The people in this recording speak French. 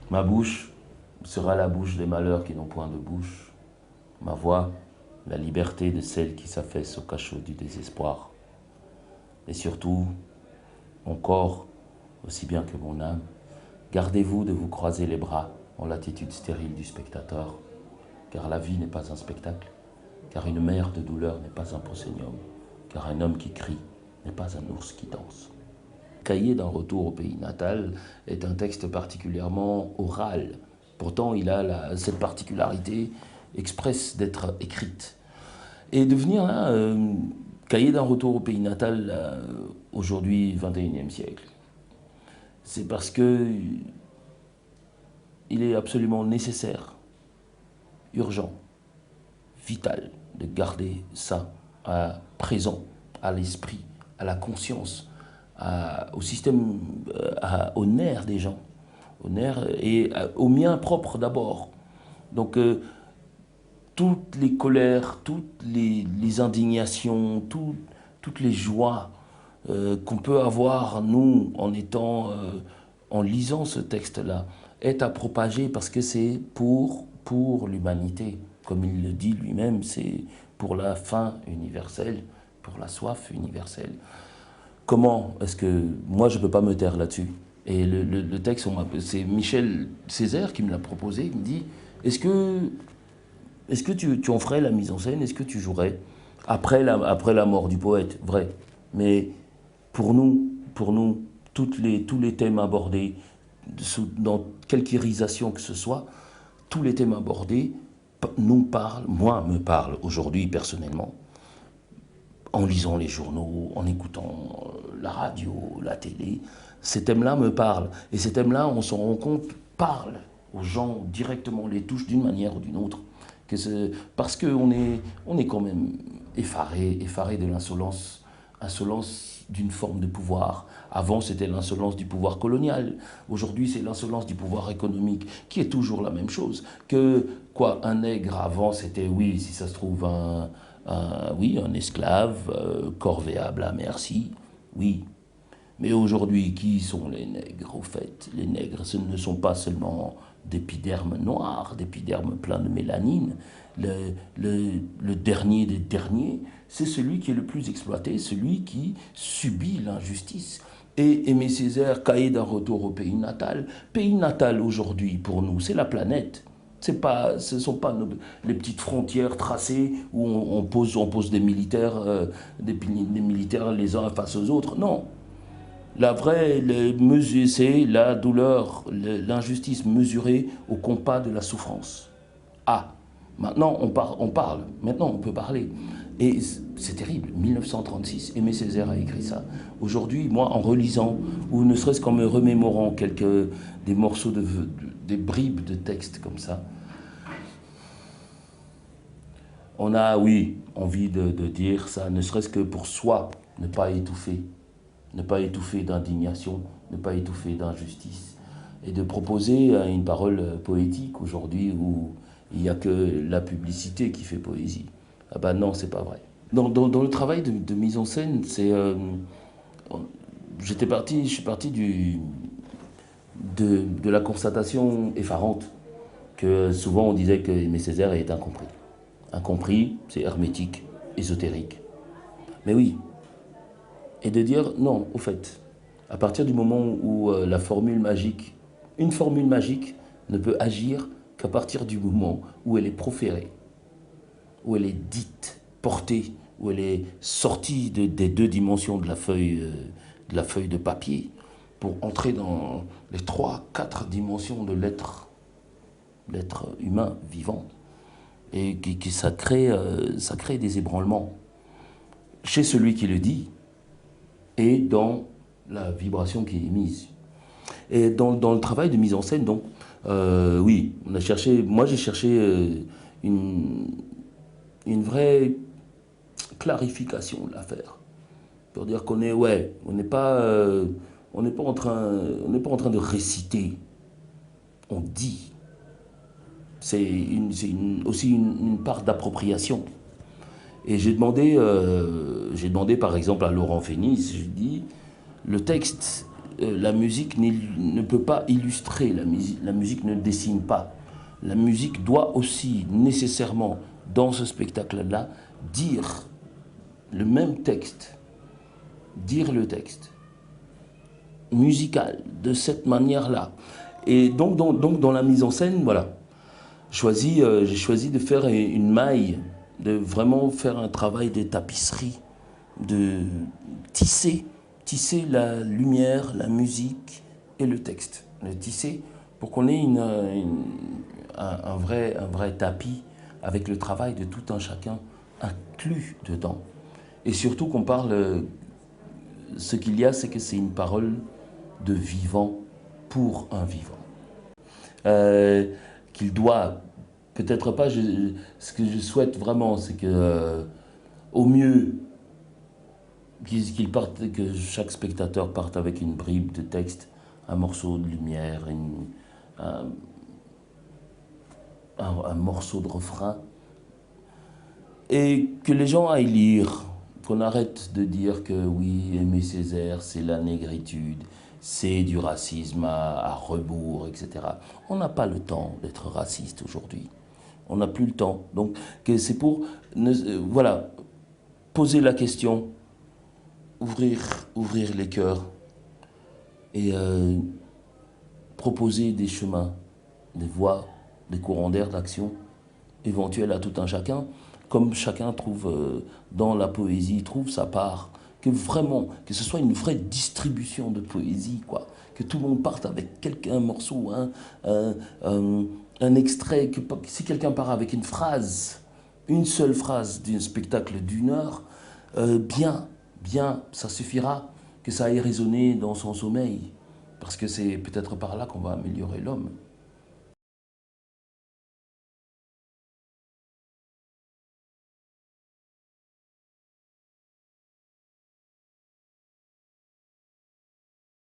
Ma bouche sera la bouche des malheurs qui n'ont point de bouche. Ma voix, la liberté de celle qui s'affaisse au cachot du désespoir. Et surtout, mon corps, aussi bien que mon âme, gardez-vous de vous croiser les bras en l'attitude stérile du spectateur, car la vie n'est pas un spectacle, car une mer de douleur n'est pas un proscénium, car un homme qui crie n'est pas un ours qui danse. Cahier d'un retour au pays natal est un texte particulièrement oral. Pourtant, il a cette particularité expresse d'être écrite. Et de venir là, cahier d'un retour au pays natal, aujourd'hui, 21e siècle, c'est parce que il est absolument nécessaire, urgent, vital de garder ça à présent, à l'esprit, à la conscience, au système, aux nerfs des gens, aux nerfs et aux miens propres d'abord. Donc, toutes les colères, toutes les indignations, toutes les joies qu'on peut avoir, nous, en lisant ce texte-là, est à propager parce que c'est pour l'humanité. Comme il le dit lui-même, c'est pour la faim universelle, pour la soif universelle. Comment est-ce que... Moi, je ne peux pas me taire là-dessus. Et le texte, c'est Michel Césaire qui me l'a proposé. Il me dit, est-ce que tu en ferais la mise en scène? Est-ce que tu jouerais après la mort du poète? Vrai. Mais pour nous, tous les thèmes abordés, dans quelque irisation que ce soit, tous les thèmes abordés nous parlent, moi me parlent aujourd'hui personnellement, en lisant les journaux, en écoutant la radio, la télé. Ces thèmes-là me parlent. Et ces thèmes-là, on s'en rend compte, parlent aux gens directement, les touchent d'une manière ou d'une autre. Parce qu'on est quand même effaré de l'insolence, insolence d'une forme de pouvoir. Avant, c'était l'insolence du pouvoir colonial. Aujourd'hui, c'est l'insolence du pouvoir économique, qui est toujours la même chose. Un nègre, avant, c'était, oui, si ça se trouve, un esclave, corvéable à merci, oui. Mais aujourd'hui, qui sont les nègres, au fait? Les nègres, ce ne sont pas seulement d'épiderme noir, d'épiderme plein de mélanine. Le dernier des derniers, c'est celui qui est le plus exploité, celui qui subit l'injustice. Et Aimé Césaire, cahier d'un retour au pays natal. Pays natal aujourd'hui, pour nous, c'est la planète. Ce ne sont pas les petites frontières tracées où on pose des militaires, des militaires les uns face aux autres. Non. La vraie mesure, c'est la douleur, l'injustice mesurée au compas de la souffrance. Ah, maintenant on parle, maintenant on peut parler. Et c'est terrible, 1936, Aimé Césaire a écrit ça. Aujourd'hui, moi, en relisant, ou ne serait-ce qu'en me remémorant des morceaux, des bribes de textes comme ça, on a, oui, envie de dire ça, ne serait-ce que pour soi, ne pas étouffer d'indignation, ne pas étouffer d'injustice, et de proposer une parole poétique aujourd'hui où il n'y a que la publicité qui fait poésie. Ah ben non, c'est pas vrai. Dans le travail de mise en scène, je suis parti de la constatation effarante que souvent on disait que Aimé Césaire est incompris. Incompris, c'est hermétique, ésotérique. Mais oui, et de dire non, au fait, à partir du moment où une formule magique ne peut agir qu'à partir du moment où elle est proférée, où elle est dite, portée, où elle est sortie des deux dimensions de la feuille de papier pour entrer dans les 3, 4 dimensions de l'être humain vivant. Et ça crée des ébranlements chez celui qui le dit, et dans la vibration qui est émise. Et dans le travail de mise en scène, donc, oui, j'ai cherché une vraie clarification de l'affaire. Pour dire qu'on est, ouais, on n'est pas en train de réciter, on dit. C'est aussi une part d'appropriation. Et j'ai demandé par exemple à Laurent Fénis, j'ai dit, le texte la musique ne peut pas illustrer, la musique ne dessine pas. La musique doit aussi nécessairement, dans ce spectacle-là, dire le même texte, dire le texte musical de cette manière-là. Et donc, dans la mise en scène, voilà, j'ai choisi de faire une maille, de vraiment faire un travail de tapisserie, de tisser la lumière, la musique et le texte. Le tisser pour qu'on ait un vrai tapis avec le travail de tout un chacun inclus dedans. Et surtout qu'on parle, ce qu'il y a, c'est que c'est une parole de vivant pour un vivant. Qu'il doit, peut-être pas, ce que je souhaite vraiment, c'est que au mieux, que chaque spectateur parte avec une bribe de texte, un morceau de lumière, un morceau de refrain, et que les gens aillent lire, qu'on arrête de dire que oui, Aimé Césaire, c'est la négritude, c'est du racisme à rebours, etc. On n'a pas le temps d'être raciste aujourd'hui. On n'a plus le temps. Donc, c'est pour, voilà, poser la question, ouvrir les cœurs et proposer des chemins, des voies, des courants d'air d'action éventuels à tout un chacun, comme chacun trouve dans la poésie, trouve sa part, que vraiment, que ce soit une vraie distribution de poésie, quoi, que tout le monde parte avec un morceau, un extrait, que si quelqu'un part avec une phrase, une seule phrase d'un spectacle d'1 heure, bien, ça suffira, que ça aille résonner dans son sommeil, parce que c'est peut-être par là qu'on va améliorer l'homme.